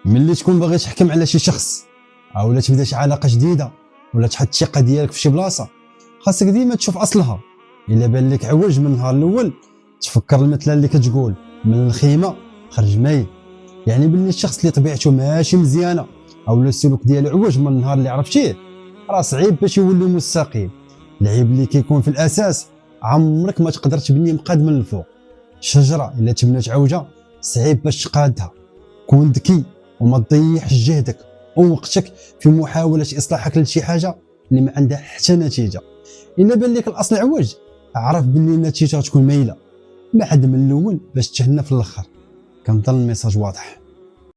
ملي تكون باغي تحكم على شي شخص اولا تبدا شي علاقه جديده ولا تحط الثقه ديالك في شي بلاصه، خاصك ديما تشوف اصلها. الا بان لك عوج من النهار الاول تفكر المثل اللي كتقول من الخيمه خرج مايل، يعني باللي الشخص اللي طبيعته ماشي مزيانه اولا السلوك ديالو عوج من النهار اللي عرفتيه راه صعيب باش يولي مستقيم. العيب اللي كيكون في الاساس عمرك ما تقدر تبني مقاد من الفوق. الشجره الا تبنات عوجه صعيب باش تقادها. كون ذكي وما تضيعش جهدك ووقتك في محاوله اصلاحك لشي حاجه اللي ما عندها حتى نتيجه. الا بان لك الاصل عوج اعرف باللي النتيجه تكون مايله بعد من الاول باش تهنى في الاخر. كنظن الميساج واضح.